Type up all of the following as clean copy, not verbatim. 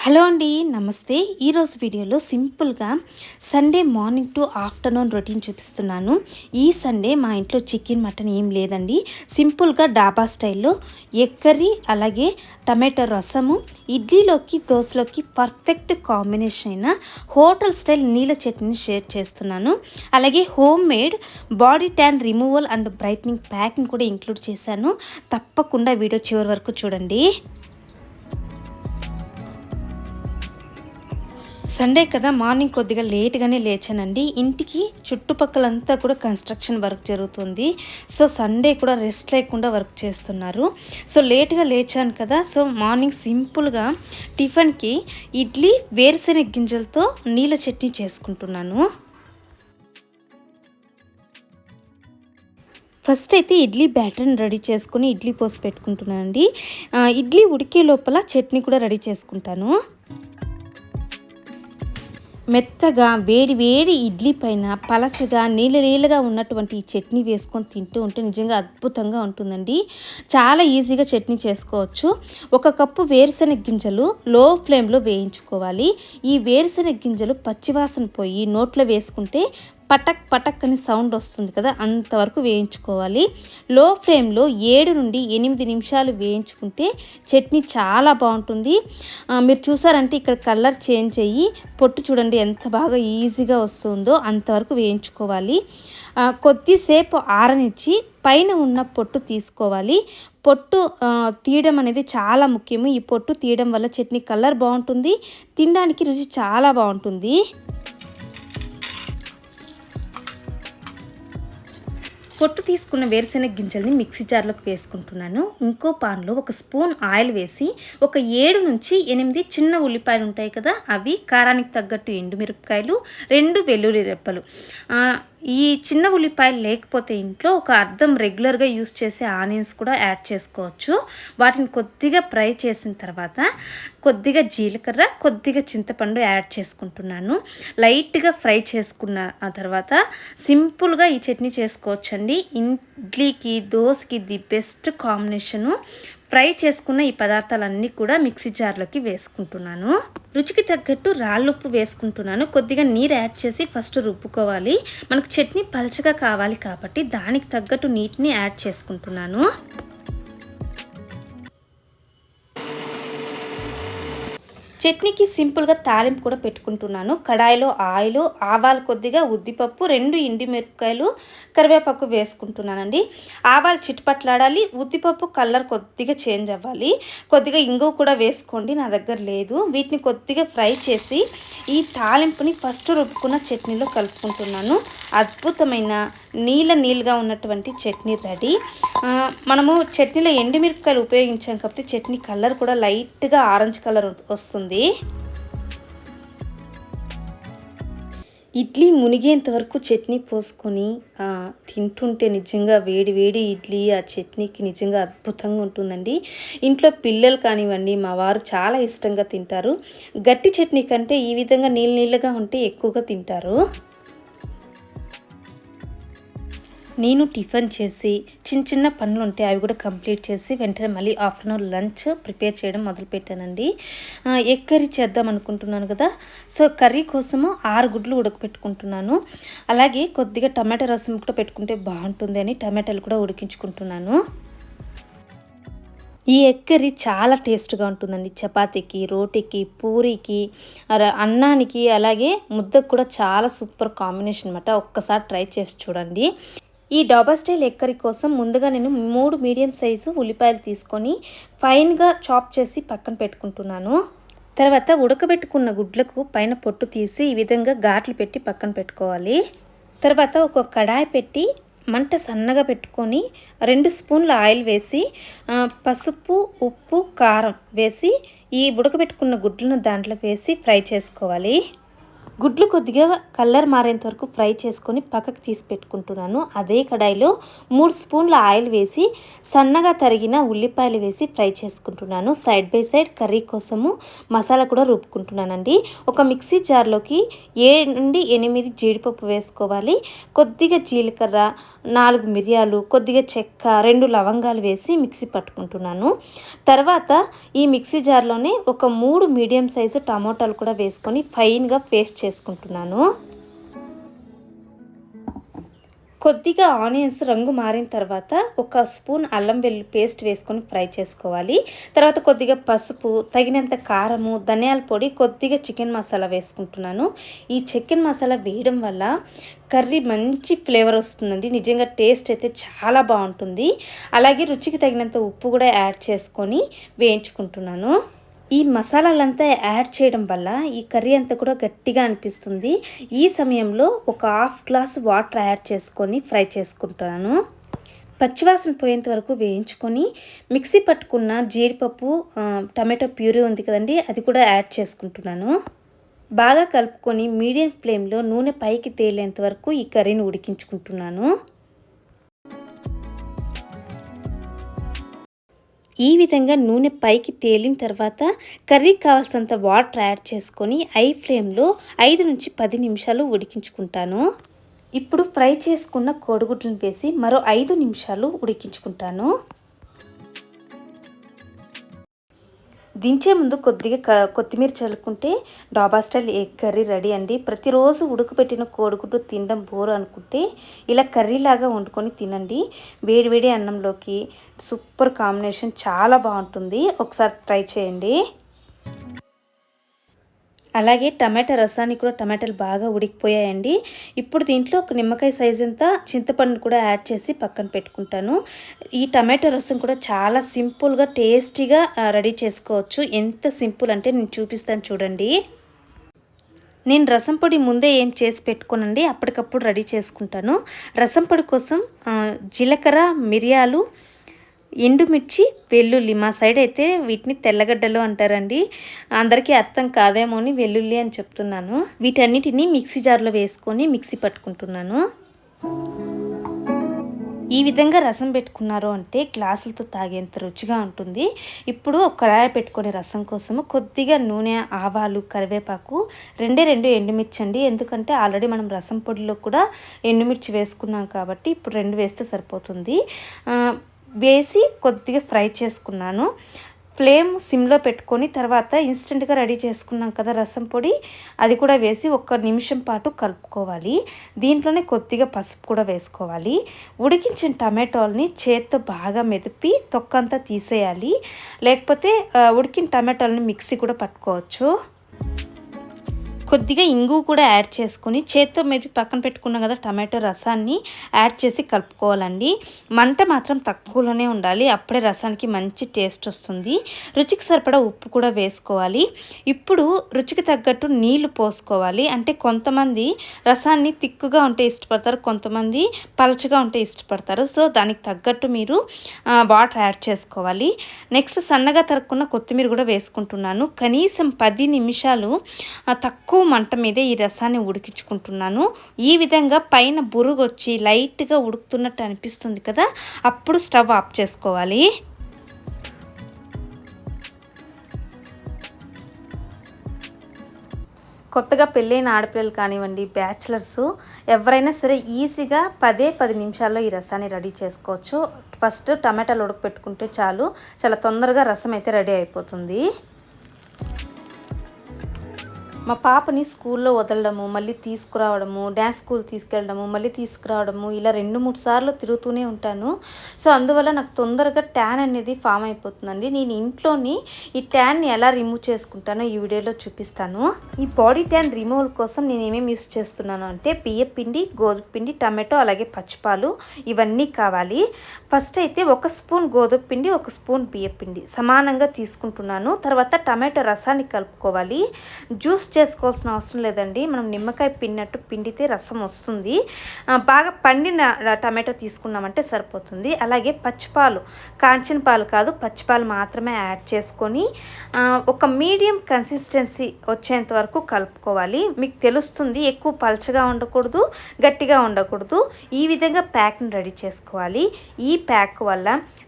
Hello అండి, నమస్తే. ఈరోజు వీడియోలో సింపుల్గా Sunday morning to afternoon routine చూపిస్తున్నాను. ఈ సండే మా ఇంట్లో చికెన్ మటన్ ఏం లేదండి. సింపుల్గా డాబా స్టైల్లో ఎగ్ కర్రీ, అలాగే టమాటో రసము, ఇడ్లీలోకి దోశలోకి పర్ఫెక్ట్ కాంబినేషన్ అయిన హోటల్ స్టైల్ నీళ్ళ చట్నీని షేర్ చేస్తున్నాను. అలాగే homemade body tan removal and brightening ప్యాక్ని కూడా ఇంక్లూడ్ చేశాను. తప్పకుండా వీడియో చివరి వరకు చూడండి. సండే కదా, మార్నింగ్ కొద్దిగా లేట్గానే లేచానండి. ఇంటికి చుట్టుపక్కలంతా కూడా కన్స్ట్రక్షన్ వర్క్ జరుగుతుంది. సో సండే కూడా రెస్ట్ లేకుండా వర్క్ చేస్తున్నారు. సో లేట్గా లేచాను కదా, సో మార్నింగ్ సింపుల్గా టిఫిన్కి ఇడ్లీ వేరుశెనగ గింజలతో నీళ్ళ చట్నీ చేసుకుంటున్నాను. ఫస్ట్ అయితే ఇడ్లీ బ్యాటర్ని రెడీ చేసుకుని ఇడ్లీ పోసి పెట్టుకుంటున్నానండి. ఇడ్లీ ఉడికే లోపల చట్నీ కూడా రెడీ చేసుకుంటాను. మెత్తగా వేడి వేడి ఇడ్లీ పైన పలచగా నీళ్ళగా ఉన్నటువంటి ఈ చట్నీ వేసుకొని తింటూ ఉంటే నిజంగా అద్భుతంగా ఉంటుందండి. చాలా ఈజీగా చట్నీ చేసుకోవచ్చు. 1 కప్పు వేరుశెనగ గింజలు లో ఫ్లేమ్లో వేయించుకోవాలి. ఈ వేరుశెనగ గింజలు పచ్చివాసన పోయి నోట్లో వేసుకుంటే పటక్ పటక్ అని సౌండ్ వస్తుంది కదా, అంతవరకు వేయించుకోవాలి. లో ఫ్లేమ్లో 7 నుండి 8 నిమిషాలు వేయించుకుంటే చట్నీ చాలా బాగుంటుంది. మీరు చూసారంటే ఇక్కడ కలర్ చేంజ్ అయ్యి పొట్టు చూడండి ఎంత బాగా ఈజీగా వస్తుందో, అంతవరకు వేయించుకోవాలి. కొద్దిసేపు ఆరనిచ్చి పైన ఉన్న పొట్టు తీసుకోవాలి. పొట్టు తీయడం అనేది చాలా ముఖ్యము. ఈ పొట్టు తీయడం వల్ల చట్నీ కలర్ బాగుంటుంది, తినడానికి రుచి చాలా బాగుంటుంది. పొట్టు తీసుకున్న వేరుశెనగ గింజల్ని మిక్సీ జార్లోకి వేసుకుంటున్నాను. ఇంకో పాన్లో 1 స్పూన్ ఆయిల్ వేసి ఒక 7 నుంచి 8 చిన్న ఉల్లిపాయలు ఉంటాయి కదా, అవి కారానికి తగ్గట్టు ఎండుమిరపకాయలు, 2 వెల్లుల్లి రెబ్బలు. ఈ చిన్న ఉల్లిపాయలు లేకపోతే ఇంట్లో ఒక అర్ధం రెగ్యులర్గా యూస్ చేసే ఆనియన్స్ కూడా యాడ్ చేసుకోవచ్చు. వాటిని కొద్దిగా ఫ్రై చేసిన తర్వాత కొద్దిగా జీలకర్ర, కొద్దిగా చింతపండు యాడ్ చేసుకుంటున్నాను. లైట్గా ఫ్రై చేసుకున్న ఆ తర్వాత సింపుల్గా ఈ చట్నీ చేసుకోవచ్చండి. ఇడ్లీకి దోశకి ది బెస్ట్ కాంబినేషను. ఫ్రై చేసుకున్న ఈ పదార్థాలన్నీ కూడా మిక్సీ జార్లోకి వేసుకుంటున్నాను. రుచికి తగ్గట్టు రాళ్ళుప్పు వేసుకుంటున్నాను. కొద్దిగా నీరు యాడ్ చేసి ఫస్ట్ రుబ్బుకోవాలి. మనకు చట్నీ పలచగా కావాలి కాబట్టి దానికి తగ్గట్టు నీటిని యాడ్ చేసుకుంటున్నాను. చట్నీకి సింపుల్గా తాలింపు కూడా పెట్టుకుంటున్నాను. కడాయిలో ఆయిల్, ఆవాలు కొద్దిగా, ఉద్దిపప్పు, 2 ఎండుమిరపకాయలు, కరివేపాకు వేసుకుంటున్నానండి. ఆవాలు చిటపట్లాడాలి, ఉద్దిపప్పు కలర్ కొద్దిగా చేంజ్ అవ్వాలి. కొద్దిగా ఇంగువ కూడా వేసుకోండి, నా దగ్గర లేదు. వీటిని కొద్దిగా ఫ్రై చేసి ఈ తాలింపుని ఫస్ట్ రుబ్బుకున్న చట్నీలో కలుపుకుంటున్నాను. అద్భుతమైన నీళ్ళగా ఉన్నటువంటి చట్నీ రెడీ. మనము చట్నీలో ఎండుమిరపకాయలు ఉపయోగించాం కాబట్టి చట్నీ కలర్ కూడా లైట్గా ఆరెంజ్ కలర్ వస్తుంది. ఇడ్లీ మునిగేంత వరకు చట్నీ పోసుకొని తింటుంటే నిజంగా వేడి వేడి ఇడ్లీ ఆ చట్నీకి నిజంగా అద్భుతంగా ఉంటుందండి. ఇంట్లో పిల్లలు కానివ్వండి, మా వారు చాలా ఇష్టంగా తింటారు. గట్టి చట్నీ కంటే ఈ విధంగా నీళ్ళగా ఉంటే ఎక్కువగా తింటారు. నేను టిఫిన్ చేసి చిన్న పనులు ఉంటే అవి కూడా కంప్లీట్ చేసి వెంటనే మళ్ళీ ఆఫ్టర్నూన్ లంచ్ ప్రిపేర్ చేయడం మొదలుపెట్టానండి. ఎగ్ కర్రీ చేద్దాం అనుకుంటున్నాను కదా, సో కర్రీ కోసము 6 గుడ్లు ఉడకపెట్టుకుంటున్నాను. అలాగే కొద్దిగా టమాటా రసం కూడా పెట్టుకుంటే బాగుంటుంది అని టమాటాలు కూడా ఉడికించుకుంటున్నాను. ఈ ఎగ్ కర్రీ చాలా టేస్ట్గా ఉంటుందండి. చపాతీకి, రోటీకి, పూరీకి, అన్నానికి, అలాగే ముద్దకు కూడా చాలా సూపర్ కాంబినేషన్ అనమాట. ఒక్కసారి ట్రై చేసి చూడండి. ఈ డాబా స్టైల్ ఎగ్ కర్రీ కోసం ముందుగా నేను 3 మీడియం సైజు ఉల్లిపాయలు తీసుకొని ఫైన్గా చాప్ చేసి పక్కన పెట్టుకుంటున్నాను. తర్వాత ఉడకబెట్టుకున్న గుడ్లకు పైన పొట్టు తీసి ఈ విధంగా ఘాట్లు పెట్టి పక్కన పెట్టుకోవాలి. తర్వాత ఒక కడాయి పెట్టి మంట సన్నగా పెట్టుకొని 2 స్పూన్ల ఆయిల్ వేసి పసుపు, ఉప్పు, కారం వేసి ఈ ఉడకబెట్టుకున్న గుడ్లను దాంట్లోకి వేసి ఫ్రై చేసుకోవాలి. గుడ్లు కొద్దిగా కలర్ మారేంత వరకు ఫ్రై చేసుకొని పక్కకు తీసి పెట్టుకుంటున్నాను. అదే కడాయిలో 3 స్పూన్ల ఆయిల్ వేసి సన్నగా తరిగిన ఉల్లిపాయలు వేసి ఫ్రై చేసుకుంటున్నాను. సైడ్ బై సైడ్ కర్రీ కోసము మసాలా కూడా రుబ్బుకుంటున్నానండి. ఒక మిక్సీ జార్లోకి 7 నుండి 8 జీడిపప్పు వేసుకోవాలి. కొద్దిగా జీలకర్ర, 4 మిరియాలు, కొద్దిగా చెక్క, 2 లవంగాలు వేసి మిక్సీ పట్టుకుంటున్నాను. తర్వాత ఈ మిక్సీ జార్లోనే ఒక 3 మీడియం సైజు టమోటాలు కూడా వేసుకొని ఫైన్గా పేస్ట్ చేసుకుంటున్నాను. కొద్దిగా ఆనియన్స్ రంగు మారిన తర్వాత ఒక స్పూన్ అల్లం వెల్లుల్లి పేస్ట్ వేసుకొని ఫ్రై చేసుకోవాలి. తర్వాత కొద్దిగా పసుపు, తగినంత కారము, ధనియాల పొడి, కొద్దిగా చికెన్ మసాలా వేసుకుంటున్నాను. ఈ చికెన్ మసాలా వేయడం వల్ల కర్రీ మంచి ఫ్లేవర్ వస్తుందండి. నిజంగా టేస్ట్ అయితే చాలా బాగుంటుంది. అలాగే రుచికి తగినంత ఉప్పు కూడా యాడ్ చేసుకొని వేయించుకుంటున్నాను. ఈ మసాలాలంతా యాడ్ చేయడం వల్ల ఈ కర్రీ అంతా కూడా గట్టిగా అనిపిస్తుంది. ఈ సమయంలో ఒక హాఫ్ గ్లాస్ వాటర్ యాడ్ చేసుకొని ఫ్రై చేసుకుంటాను. పచ్చివాసన పోయేంత వరకు వేయించుకొని మిక్సీ పట్టుకున్న జీడిపప్పు, టమాటో ప్యూరీ ఉంది కదండి, అది కూడా యాడ్ చేసుకుంటున్నాను. బాగా కలుపుకొని మీడియం ఫ్లేమ్లో నూనె పైకి తేలేంత వరకు ఈ కర్రీని ఉడికించుకుంటున్నాను. ఈ విధంగా నూనె పైకి తేలిన తర్వాత కర్రీకి కావాల్సినంత వాటర్ యాడ్ చేసుకొని హై ఫ్లేమ్లో 5 నుంచి 10 నిమిషాలు ఉడికించుకుంటాను. ఇప్పుడు ఫ్రై చేసుకున్న కోడిగుడ్లను వేసి మరో 5 నిమిషాలు ఉడికించుకుంటాను. దించే ముందు కొద్దిగా కొత్తిమీర చల్లుకుంటే డాబా స్టైల్ ఎగ్ కర్రీ రెడీ అండి. ప్రతిరోజు ఉడకబెట్టిన కోడిగుడ్డు తినడం బోరు అనుకుంటే ఇలా కర్రీలాగా వండుకొని తినండి. వేడివేడి అన్నంలోకి సూపర్ కాంబినేషన్, చాలా బాగుంటుంది. ఒకసారి ట్రై చేయండి. అలాగే టమాటా రసానికి కూడా టమాటాలు బాగా ఉడికిపోయాయండి. ఇప్పుడు దీంట్లో ఒక నిమ్మకాయ సైజ్ అంతా చింతపండు కూడా యాడ్ చేసి పక్కన పెట్టుకుంటాను. ఈ టమాటో రసం కూడా చాలా సింపుల్గా టేస్టీగా రెడీ చేసుకోవచ్చు. ఎంత సింపుల్ అంటే నేను చూపిస్తాను చూడండి. నేను రసం పొడి ముందే ఏం చేసి పెట్టుకోనండి, అప్పటికప్పుడు రెడీ చేసుకుంటాను. రసం పొడి కోసం జీలకర్ర, మిరియాలు, ఎండుమిర్చి, వెల్లుల్లి, మా సైడ్ అయితే వీటిని తెల్లగడ్డలు అంటారండి. అందరికీ అర్థం కాదేమో అని వెల్లుల్లి అని చెప్తున్నాను. వీటన్నిటిని మిక్సీ జార్లో వేసుకొని మిక్సీ పట్టుకుంటున్నాను. ఈ విధంగా రసం పెట్టుకున్నారు అంటే గ్లాసులతో తాగేంత రుచిగా ఉంటుంది. ఇప్పుడు ఒక కడాయి పెట్టుకొని రసం కోసము కొద్దిగా నూనె, ఆవాలు, కరివేపాకు, 2 ఎండుమిర్చి అండి. ఎందుకంటే ఆల్రెడీ మనం రసం పొడిలో కూడా ఎండుమిర్చి వేసుకున్నాం కాబట్టి ఇప్పుడు 2 వేస్తే సరిపోతుంది. వేసి కొద్దిగా ఫ్రై చేసుకున్నాను. ఫ్లేమ్ సిమ్లో పెట్టుకొని తర్వాత ఇన్స్టెంట్గా రెడీ చేసుకున్నాం కదా రసం పొడి, అది కూడా వేసి 1 నిమిషం పాటు కలుపుకోవాలి. దీంట్లోనే కొద్దిగా పసుపు కూడా వేసుకోవాలి. ఉడికించిన టమాటోల్ని చేత్తో బాగా మెదిపి తొక్కంతా తీసేయాలి. లేకపోతే ఉడికిన టమాటోల్ని మిక్సీ కూడా పట్టుకోవచ్చు. కొద్దిగా ఇంగు కూడా యాడ్ చేసుకొని చేత్తో మెదిపి పక్కన పెట్టుకున్నాం కదా టమాటో రసాన్ని యాడ్ చేసి కలుపుకోవాలండి. మంట మాత్రం తక్కువలోనే ఉండాలి, అప్పుడే రసానికి మంచి టేస్ట్ వస్తుంది. రుచికి సరిపడా ఉప్పు కూడా వేసుకోవాలి. ఇప్పుడు రుచికి తగ్గట్టు నీళ్లు పోసుకోవాలి. అంటే కొంతమంది రసాన్ని తిక్కుగా ఉంటే ఇష్టపడతారు, కొంతమంది పలచగా ఉంటే ఇష్టపడతారు. సో దానికి తగ్గట్టు మీరు వాటర్ యాడ్ చేసుకోవాలి. నెక్స్ట్ సన్నగా తరుక్కున్న కొత్తిమీర కూడా వేసుకుంటున్నాను. కనీసం 10 నిమిషాలు తక్కువ మంట మీదే ఈ రసాన్ని ఉడికించుకుంటున్నాను. ఈ విధంగా పైన బురుగు వచ్చి లైట్గా ఉడుకుతున్నట్టు అనిపిస్తుంది కదా, అప్పుడు స్టవ్ ఆఫ్ చేసుకోవాలి. కొత్తగా పెళ్ళైన ఆడపిల్లలు కానివ్వండి, బ్యాచిలర్స్ ఎవరైనా సరే ఈజీగా 10 నిమిషాల్లో ఈ రసాన్ని రెడీ చేసుకోవచ్చు. ఫస్ట్ టమాటాలు ఉడకపెట్టుకుంటే చాలు, చాలా తొందరగా రసం అయితే రెడీ అయిపోతుంది. మా పాపని స్కూల్లో వదలడము, మళ్ళీ తీసుకురావడము, డ్యాన్స్ స్కూల్ తీసుకెళ్ళడము, మళ్ళీ తీసుకురావడము, ఇలా 2-3 సార్లు తిరుగుతూనే ఉంటాను. సో అందువల్ల నాకు తొందరగా ట్యాన్ అనేది ఫామ్ అయిపోతుందండి. నేను ఇంట్లోని ఈ ట్యాన్ని ఎలా రిమూవ్ చేసుకుంటానో ఈ వీడియోలో చూపిస్తాను. ఈ బాడీ ట్యాన్ రిమూవల్ కోసం నేను ఏమేమి యూస్ చేస్తున్నాను అంటే బియ్యపిండి, గోధుమ పిండి, టమాటో, అలాగే పచ్చిపాలు, ఇవన్నీ కావాలి. ఫస్ట్ అయితే 1 స్పూన్ గోధుమ పిండి, 1 స్పూన్ బియ్యపిండి సమానంగా తీసుకుంటున్నాను. తర్వాత టమాటో రసాన్ని కలుపుకోవాలి. జ్యూస్ చేసుకోవాల్సిన అవసరం లేదండి. మనం నిమ్మకాయ పిండినట్టు పిండితే రసం వస్తుంది. బాగా పండిన టమాటో తీసుకున్నామంటే సరిపోతుంది. అలాగే పచ్చిపాలు, కాంచిన పాలు కాదు, పచ్చిపాలు మాత్రమే యాడ్ చేసుకొని ఒక మీడియం కన్సిస్టెన్సీ వచ్చేంత వరకు కలుపుకోవాలి. మీకు తెలుస్తుంది, ఎక్కువ పలచగా ఉండకూడదు, గట్టిగా ఉండకూడదు. ఈ విధంగా ప్యాక్ని రెడీ చేసుకోవాలి. ఈ ప్యాక్ వల్ల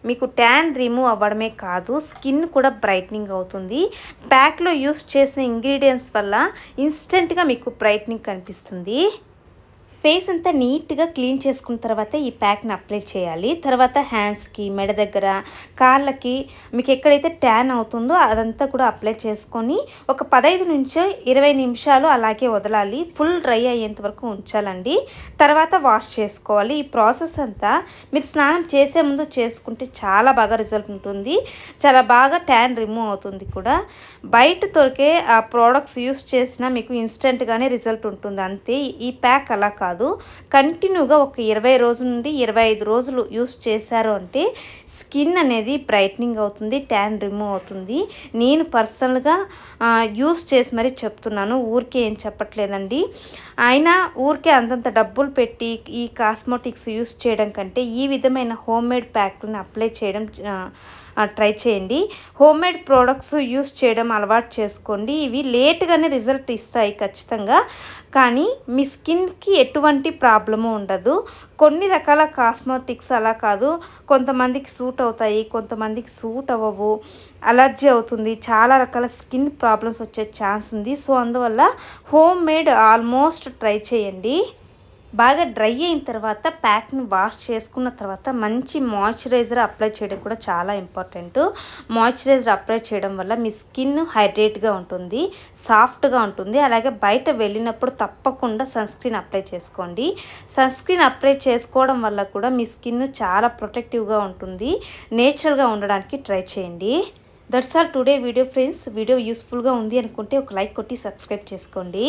మీకు ట్యాన్ రిమూవ్ అవ్వడమే కాదు, స్కిన్ కూడా బ్రైట్నింగ్ అవుతుంది. ప్యాక్లో యూస్ చేసిన ఇంగ్రీడియంట్స్ వల్ల ఇన్స్టెంట్గా మీకు బ్రైట్నింగ్ కనిపిస్తుంది. ఫేస్ అంతా నీట్గా క్లీన్ చేసుకున్న తర్వాత ఈ ప్యాక్ని అప్లై చేయాలి. తర్వాత హ్యాండ్స్కి, మెడ దగ్గర, కాళ్ళకి మీకు ఎక్కడైతే ట్యాన్ అవుతుందో అదంతా కూడా అప్లై చేసుకొని ఒక 15 నుంచి 20 నిమిషాలు అలాగే వదలాలి. ఫుల్ డ్రై అయ్యేంత వరకు ఉంచాలండి. తర్వాత వాష్ చేసుకోవాలి. ఈ ప్రాసెస్ అంతా మీరు స్నానం చేసే ముందు చేసుకుంటే చాలా బాగా రిజల్ట్ ఉంటుంది. చాలా బాగా ట్యాన్ రిమూవ్ అవుతుంది కూడా. బయట దొరికే ఆ ప్రోడక్ట్స్ యూస్ చేసినా మీకు ఇన్స్టెంట్గానే రిజల్ట్ ఉంటుంది అంతే. ఈ ప్యాక్ అలా కాదు, కంటిన్యూగా ఒక 20 రోజుల నుండి 25 రోజులు యూస్ చేశారు అంటే స్కిన్ అనేది బ్రైట్నింగ్ అవుతుంది, ట్యాన్ రిమూవ్ అవుతుంది. నేను పర్సనల్గా యూస్ చేసి మరీ చెప్తున్నాను, ఊరికే ఏం చెప్పట్లేదండి. అయినా ఊరికే అంతంత డబ్బులు పెట్టి ఈ కాస్మెటిక్స్ యూస్ చేయడం కంటే ఈ విధమైన హోమ్మేడ్ ప్యాక్ని అప్లై చేయడం ట్రై చేయండి. హోమ్మేడ్ ప్రోడక్ట్స్ యూస్ చేయడం అలవాటు చేసుకోండి. ఇవి లేట్గానే రిజల్ట్ ఇస్తాయి ఖచ్చితంగా, కానీ మీ స్కిన్కి ఎటువంటి ప్రాబ్లము ఉండదు. కొన్ని రకాల కాస్మెటిక్స్ అలా కాదు, కొంతమందికి సూట్ అవుతాయి, కొంతమందికి సూట్ అవ్వవు, అలర్జీ అవుతుంది, చాలా రకాల స్కిన్ ప్రాబ్లమ్స్ వచ్చే ఛాన్స్ ఉంది. సో అందువల్ల హోమ్మేడ్ ఆల్మోస్ట్ ట్రై చేయండి. బాగా డ్రై అయిన తర్వాత ప్యాక్ని వాష్ చేసుకున్న తర్వాత మంచి మాయిశ్చరైజర్ అప్లై చేయడం కూడా చాలా ఇంపార్టెంట్. మాయిశ్చరైజర్ అప్లై చేయడం వల్ల మీ స్కిన్ హైడ్రేట్గా ఉంటుంది, సాఫ్ట్గా ఉంటుంది. అలాగే బయట వెళ్ళినప్పుడు తప్పకుండా సన్ స్క్రీన్ అప్లై చేసుకోండి. సన్ స్క్రీన్ అప్లై చేసుకోవడం వల్ల కూడా మీ స్కిన్ చాలా ప్రొటెక్టివ్గా ఉంటుంది. నేచురల్గా ఉండడానికి ట్రై చేయండి. That's all today video friends. Video యూస్ఫుల్గా ఉంది అనుకుంటే ఒక లైక్ కొట్టి సబ్స్క్రైబ్ చేసుకోండి.